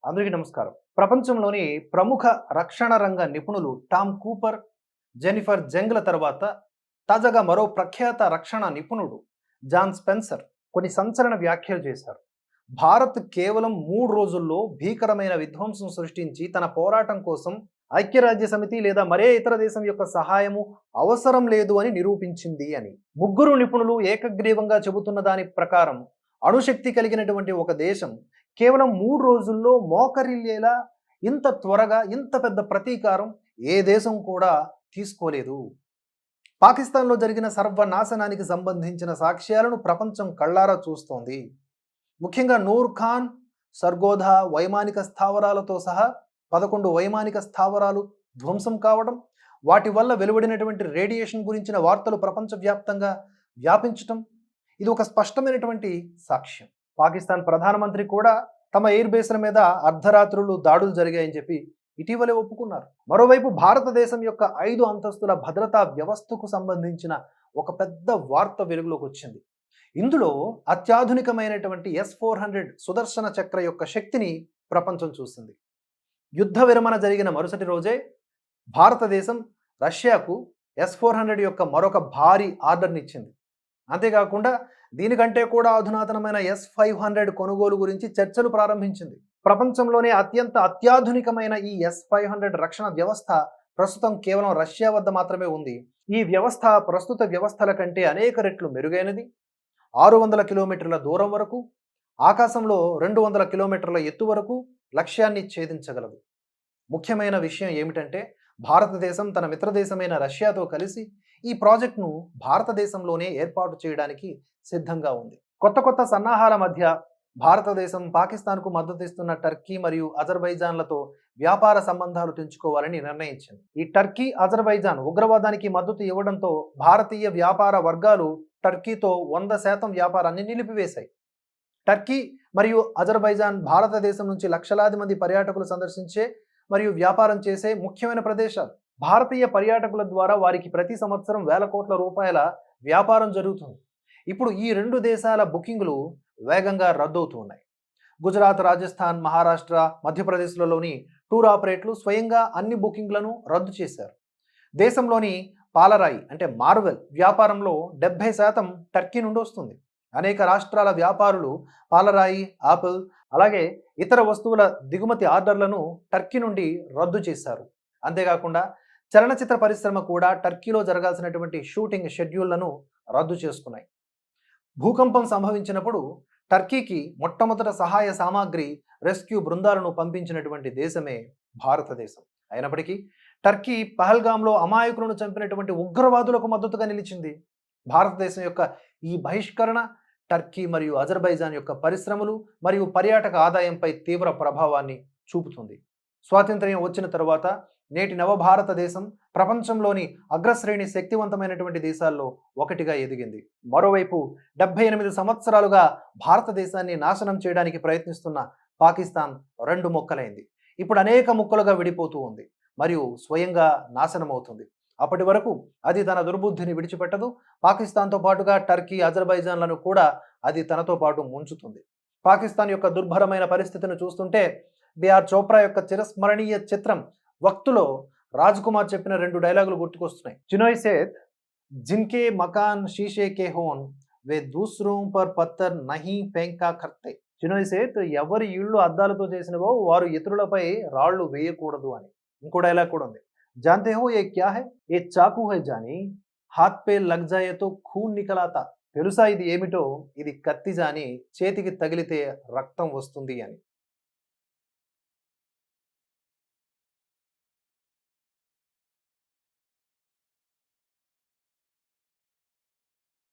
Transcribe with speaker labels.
Speaker 1: అందరికీ నమస్కారం. ప్రపంచంలోని ప్రముఖ రక్షణ రంగ నిపుణులు టామ్ కూపర్, జెన్నిఫర్ జంగ్‌ల తర్వాత తాజాగా మరో ప్రఖ్యాత రక్షణ నిపుణుడు జాన్ స్పెన్సర్ కొన్ని సంచలన వ్యాఖ్యలు చేశారు. భారత్ కేవలం 3 రోజుల్లో భీకరమైన విధ్వంసం సృష్టించి తన పోరాటం కోసం ఐక్యరాజ్య సమితి లేదా మరే ఇతర దేశం యొక్క సహాయము అవసరం లేదు అని నిరూపించింది అని. ముగ్గురు నిపుణులు ఏకగ్రీవంగా చెబుతున్న దాని ప్రకారం అణుశక్తి కలిగినటువంటి ఒక దేశం కేవలం 3 రోజుల్లో మోకరిల్లేలా ఇంత త్వరగా ఇంత పెద్ద ప్రతీకారం ఏ దేశం కూడా తీసుకోలేదు. పాకిస్తాన్లో జరిగిన సర్వనాశనానికి సంబంధించిన సాక్ష్యాలను ప్రపంచం కళ్ళారా చూస్తోంది. ముఖ్యంగా నూర్ ఖాన్, సర్గోధా వైమానిక స్థావరాలతో సహా 11 వైమానిక స్థావరాలు ధ్వంసం కావడం, వాటి వల్ల వెలువడినటువంటి రేడియేషన్ గురించిన వార్తలు ప్రపంచవ్యాప్తంగా వ్యాపించటం ఇది ఒక స్పష్టమైనటువంటి సాక్ష్యం. పాకిస్తాన్ ప్రధానమంత్రి కూడా తమ ఎయిర్ బేస్ల మీద అర్ధరాత్రులు దాడులు జరిగాయని చెప్పి ఇటీవలే ఒప్పుకున్నారు. మరోవైపు భారతదేశం యొక్క 5 అంతస్తుల భద్రతా వ్యవస్థకు సంబంధించిన ఒక పెద్ద వార్త వెలుగులోకి వచ్చింది. ఇందులో అత్యాధునికమైనటువంటి S-400 సుదర్శన చక్ర యొక్క శక్తిని ప్రపంచం చూసింది. యుద్ధ విరమణ జరిగిన మరుసటి రోజే భారతదేశం రష్యాకు S-400 యొక్క మరొక భారీ ఆర్డర్ని ఇచ్చింది. అంతేకాకుండా దీనికంటే కూడా అధునాతనమైన S-500 కొనుగోలు గురించి చర్చలు ప్రారంభించింది. ప్రపంచంలోనే అత్యాధునికమైన ఈ S-500 రక్షణ వ్యవస్థ ప్రస్తుతం కేవలం రష్యా వద్ద మాత్రమే ఉంది. ఈ వ్యవస్థ ప్రస్తుత వ్యవస్థల కంటే అనేక రెట్లు మెరుగైనది. 600 కిలోమీటర్ల దూరం వరకు, ఆకాశంలో 200 కిలోమీటర్ల ఎత్తు వరకు లక్ష్యాన్ని ఛేదించగలదు. ముఖ్యమైన విషయం ఏమిటంటే భారతదేశం తన మిత్రదేశమైన రష్యాతో కలిసి ఈ ప్రాజెక్టును భారతదేశంలోనే ఏర్పాటు చేయడానికి సిద్ధంగా ఉంది. కొత్త సన్నాహాల మధ్య భారతదేశం పాకిస్తాన్కు మద్దతు ఇస్తున్న టర్కీ మరియు అజర్బైజాన్లతో వ్యాపార సంబంధాలు తెంచుకోవాలని నిర్ణయించింది. ఈ టర్కీ, అజర్బైజాన్ ఉగ్రవాదానికి మద్దతు ఇవ్వడంతో భారతీయ వ్యాపార వర్గాలు టర్కీతో 100% వ్యాపారాన్ని నిలిపివేశాయి. టర్కీ మరియు అజర్బైజాన్ భారతదేశం నుంచి లక్షలాది మంది పర్యాటకులు సందర్శించే మరియు వ్యాపారం చేసే ముఖ్యమైన ప్రదేశాలు. భారతీయ పర్యాటకుల ద్వారా వారికి ప్రతి సంవత్సరం వేల కోట్ల రూపాయల వ్యాపారం జరుగుతుంది. ఇప్పుడు ఈ 2 దేశాల బుకింగ్లు వేగంగా రద్దవుతూ ఉన్నాయి. గుజరాత్, రాజస్థాన్, మహారాష్ట్ర, మధ్యప్రదేశ్లలోని టూర్ ఆపరేటర్లు స్వయంగా అన్ని బుకింగ్లను రద్దు చేశారు. దేశంలోని పాలరాయి అంటే మార్వెల్ వ్యాపారంలో 70% టర్కీ నుండి వస్తుంది. అనేక రాష్ట్రాల వ్యాపారులు పాలరాయి, ఆపిల్ అలాగే ఇతర వస్తువుల దిగుమతి ఆర్డర్లను టర్కీ నుండి రద్దు చేశారు. అంతేకాకుండా చలనచిత్ర పరిశ్రమ కూడా టర్కీలో జరగాల్సినటువంటి షూటింగ్ షెడ్యూళ్లను రద్దు చేసుకున్నాయి. భూకంపం సంభవించినప్పుడు టర్కీకి మొట్టమొదట సహాయ సామాగ్రి, రెస్క్యూ బృందాలను పంపించినటువంటి దేశమే భారతదేశం. అయినప్పటికీ టర్కీ పహల్గామ్లో అమాయకులను చంపినటువంటి ఉగ్రవాదులకు మద్దతుగా నిలిచింది. భారతదేశం యొక్క ఈ బహిష్కరణ టర్కీ మరియు అజర్బైజాన్ యొక్క పరిశ్రమలు మరియు పర్యాటక ఆదాయంపై తీవ్ర ప్రభావాన్ని చూపుతుంది. స్వాతంత్ర్యం వచ్చిన తరువాత నేటి నవభారతదేశం ప్రపంచంలోని అగ్రశ్రేణి శక్తివంతమైనటువంటి దేశాల్లో ఒకటిగా ఎదిగింది. మరోవైపు 78 సంవత్సరాలుగా భారతదేశాన్ని నాశనం చేయడానికి ప్రయత్నిస్తున్న పాకిస్తాన్ 2 ముక్కలైంది. ఇప్పుడు అనేక ముక్కలుగా విడిపోతూ ఉంది మరియు స్వయంగా నాశనమవుతుంది. అప్పటి వరకు అది తన దుర్బుద్ధిని విడిచిపెట్టదు. పాకిస్తాన్తో పాటుగా టర్కీ, అజర్బైజాన్లను కూడా అది తనతో పాటు ముంచుతుంది. పాకిస్తాన్ యొక్క దుర్భరమైన పరిస్థితిని చూస్తుంటే బిఆర్ చోప్రా యొక్క చిరస్మరణీయ చిత్రం వక్తులో రాజ్ కుమార్ చెప్పిన 2 డైలాగులు గుర్తుకొస్తున్నాయి. చినోయ్ సేత్ జిన్కే మకాన్ షీషే కే హోన్ వే దూసరోం పర్ పత్తర్ నహీ ఫెంకా కర్తే. చినోయ్ సేత్ ఎవరి ఇళ్ళు అద్దాలతో చేసినవో వారు ఇతరులపై రాళ్లు వేయకూడదు అని. ఇంకో డైలాగ్ కూడా ఉంది. जानते हो ये क्या है? ये चाकू है जानी, हाथ पे लग जाए तो खून निकला था. తెలుసా ఇది ఏమిటో? ఇది కత్తి జాని చేతికి తగిలితే రక్తం వస్తుంది అని.